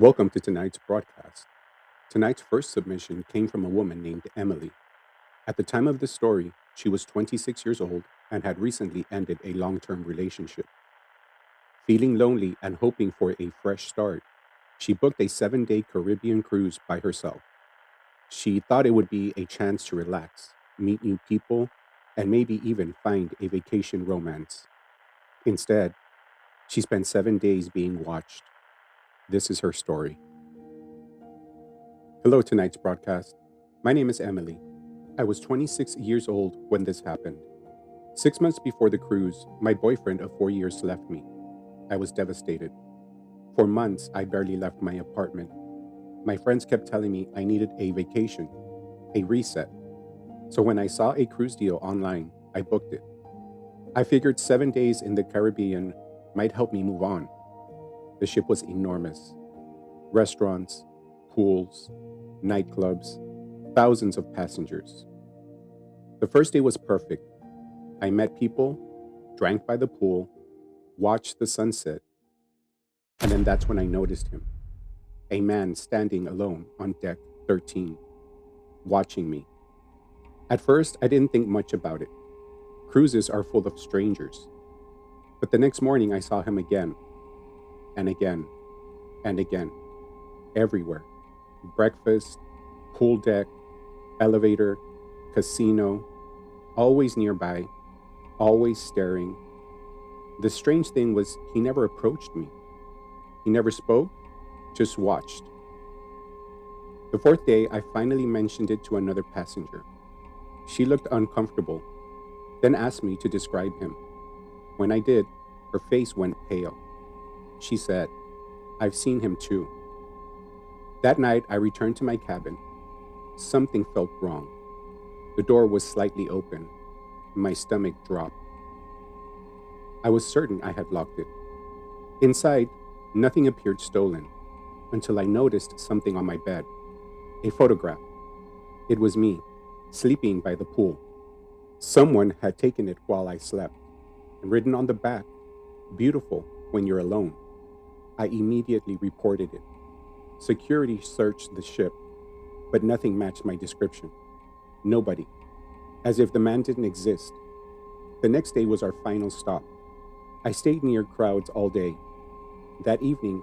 Welcome to tonight's broadcast. Tonight's first submission came from a woman named Emily. At the time of this story, she was 26 years old and had recently ended a long term relationship. Feeling lonely and hoping for a fresh start, she booked a 7-day Caribbean cruise by herself. She thought it would be a chance to relax, meet new people, and maybe even find a vacation romance. Instead, she spent 7 days being watched. This is her story. Hello, tonight's broadcast. My name is Emily. I was 26 years old when this happened. 6 months before the cruise, my boyfriend of 4 years left me. I was devastated. For months, I barely left my apartment. My friends kept telling me I needed a vacation, a reset. So when I saw a cruise deal online, I booked it. I figured 7 days in the Caribbean might help me move on. The ship was enormous. Restaurants, pools, nightclubs, thousands of passengers. The first day was perfect. I met people, drank by the pool, watched the sunset, and then that's when I noticed him. A man standing alone on deck 13, watching me. At first, I didn't think much about it. Cruises are full of strangers. But the next morning, I saw him again, and again, and again, everywhere. Breakfast, pool deck, elevator, casino, always nearby, always staring. The strange thing was, he never approached me. He never spoke, just watched. The fourth day, I finally mentioned it to another passenger. She looked uncomfortable, then asked me to describe him. When I did, her face went pale. She said, "I've seen him too." That night, I returned to my cabin. Something felt wrong. The door was slightly open. My stomach dropped. I was certain I had locked it. Inside, nothing appeared stolen until I noticed something on my bed. A photograph. It was me, sleeping by the pool. Someone had taken it while I slept, and written on the back, "Beautiful when you're alone." I immediately reported it. Security searched the ship, but nothing matched my description. Nobody. As if the man didn't exist. The next day was our final stop. I stayed near crowds all day. That evening,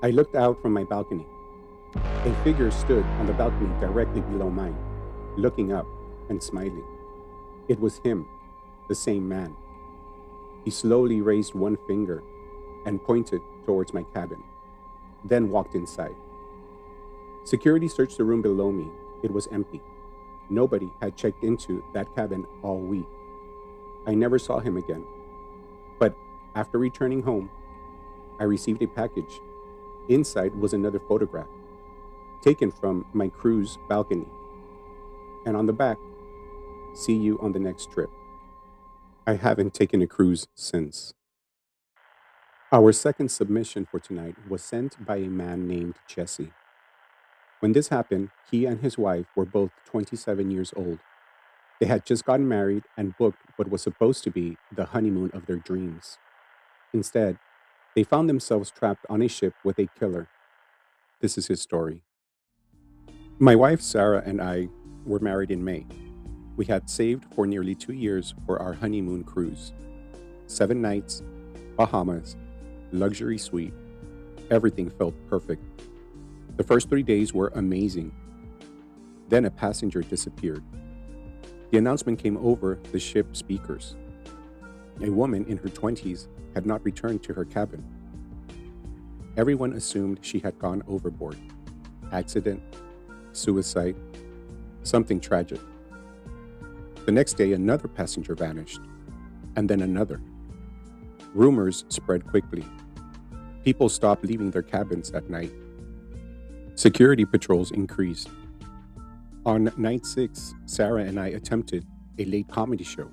I looked out from my balcony. A figure stood on the balcony directly below mine, looking up and smiling. It was him, the same man. He slowly raised one finger and pointed towards my cabin, then walked inside. Security searched the room below me. It was empty. Nobody had checked into that cabin all week. I never saw him again. But after returning home, I received a package. Inside was another photograph, taken from my cruise balcony. And on the back, "See you on the next trip." I haven't taken a cruise since. Our second submission for tonight was sent by a man named Jesse. When this happened, he and his wife were both 27 years old. They had just gotten married and booked what was supposed to be the honeymoon of their dreams. Instead, they found themselves trapped on a ship with a killer. This is his story. My wife Sarah and I were married in May. We had saved for nearly 2 years for our honeymoon cruise. 7 nights, Bahamas, luxury suite. Everything felt perfect. The first 3 days were amazing. Then a passenger disappeared. The announcement came over the ship speakers. A woman in her 20s had not returned to her cabin. Everyone assumed she had gone overboard. Accident, suicide, something tragic. The next day, another passenger vanished, and then another. Rumors spread quickly. People stopped leaving their cabins at night. Security patrols increased. On night 6, Sarah and I attempted a late comedy show.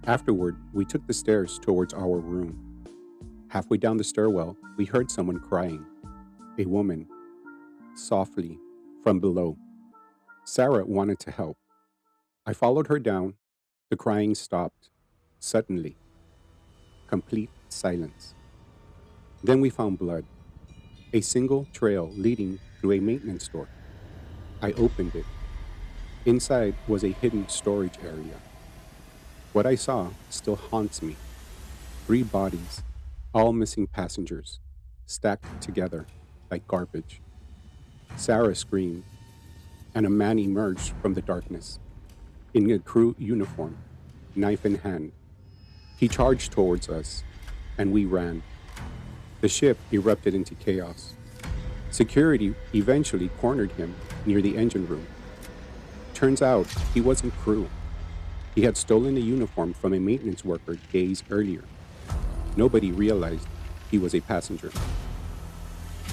Afterward, we took the stairs towards our room. Halfway down the stairwell, we heard someone crying. A woman, softly, from below. Sarah wanted to help. I followed her down. The crying stopped. Suddenly, complete silence. Then we found blood. a single trail leading through a maintenance store. I opened it. Inside was a hidden storage area. What I saw still haunts me. Three bodies, all missing passengers, stacked together like garbage. Sarah screamed, and a man emerged from the darkness in a crew uniform, knife in hand. He charged towards us, and we ran. The ship erupted into chaos. Security eventually cornered him near the engine room. Turns out he wasn't crew. He had stolen a uniform from a maintenance worker days earlier. Nobody realized he was a passenger.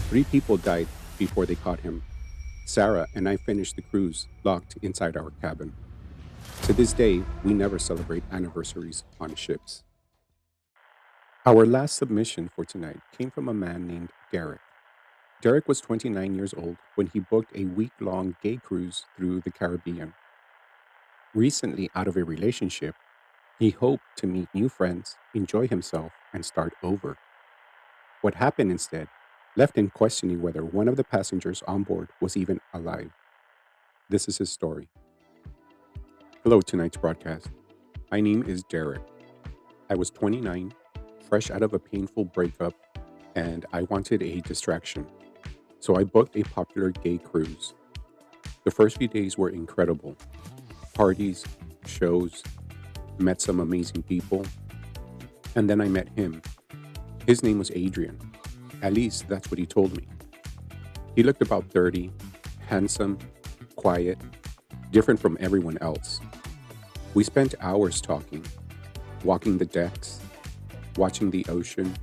Three people died before they caught him. Sarah and I finished the cruise locked inside our cabin. To this day, we never celebrate anniversaries on ships. Our last submission for tonight came from a man named Derek. Derek was 29 years old when he booked a week-long gay cruise through the Caribbean. Recently out of a relationship, he hoped to meet new friends, enjoy himself, and start over. What happened instead left him questioning whether one of the passengers on board was even alive. This is his story. Hello, tonight's broadcast. My name is Derek. I was 29, fresh out of a painful breakup, and I wanted a distraction. So I booked a popular gay cruise. The first few days were incredible. Parties, shows, met some amazing people, and then I met him. His name was Adrian. At least that's what he told me. He looked about 30, handsome, quiet, different from everyone else. We spent hours talking, walking the decks, watching the ocean.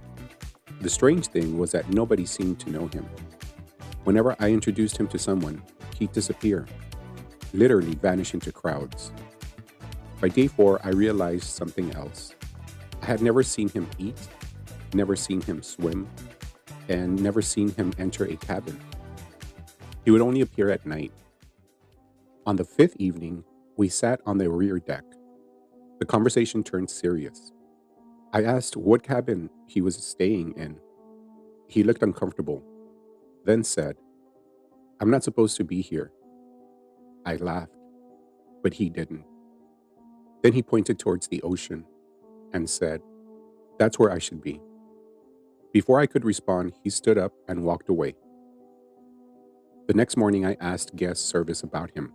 The strange thing was that nobody seemed to know him. Whenever I introduced him to someone, he'd disappear, literally vanish into crowds. By day 4, I realized something else. I had never seen him eat, never seen him swim, and never seen him enter a cabin. He would only appear at night. On the 5th evening, we sat on the rear deck. The conversation turned serious. I asked what cabin he was staying in. He looked uncomfortable, then said, "I'm not supposed to be here." I laughed, but he didn't. Then he pointed towards the ocean and said, "That's where I should be." Before I could respond, he stood up and walked away. The next morning, I asked guest service about him.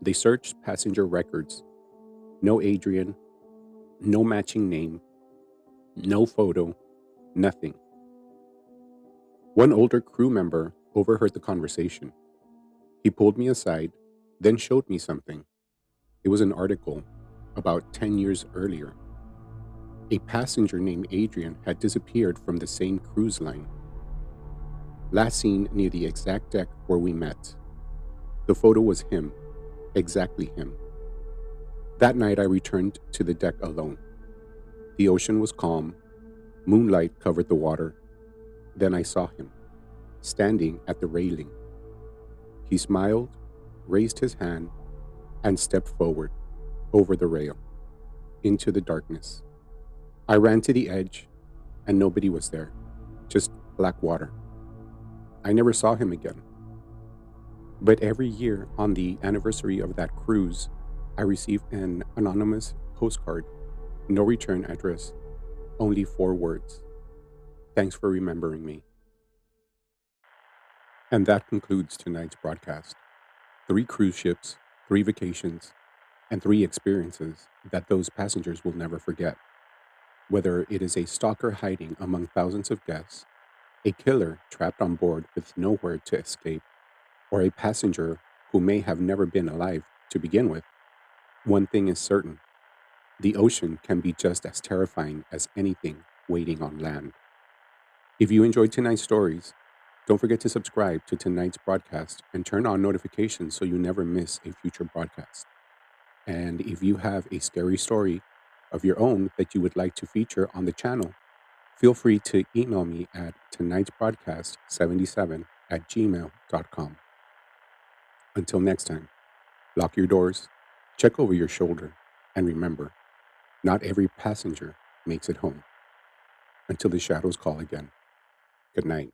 They searched passenger records. No Adrian, no matching name, no photo, nothing. One older crew member overheard the conversation. He pulled me aside, then showed me something. It was an article about 10 years earlier. A passenger named Adrian had disappeared from the same cruise line. Last seen near the exact deck where we met. The photo was him, exactly him. That night I returned to the deck alone. The ocean was calm, moonlight covered the water. Then I saw him, standing at the railing. He smiled, raised his hand, and stepped forward, over the rail, into the darkness. I ran to the edge, and nobody was there, just black water. I never saw him again. But every year on the anniversary of that cruise, I receive an anonymous postcard, no return address, only 4 words. Thanks for remembering me. And that concludes tonight's broadcast. 3 cruise ships, 3 vacations, and 3 experiences that those passengers will never forget. Whether it is a stalker hiding among thousands of guests, a killer trapped on board with nowhere to escape, or a passenger who may have never been alive to begin with, one thing is certain: the ocean can be just as terrifying as anything waiting on land. If you enjoyed tonight's stories, don't forget to subscribe to tonight's broadcast and turn on notifications so you never miss a future broadcast. And if you have a scary story of your own that you would like to feature on the channel, feel free to email me at tonightsbroadcast77@gmail.com. Until next time, lock your doors, check over your shoulder, and remember, not every passenger makes it home. Until the shadows call again. Good night.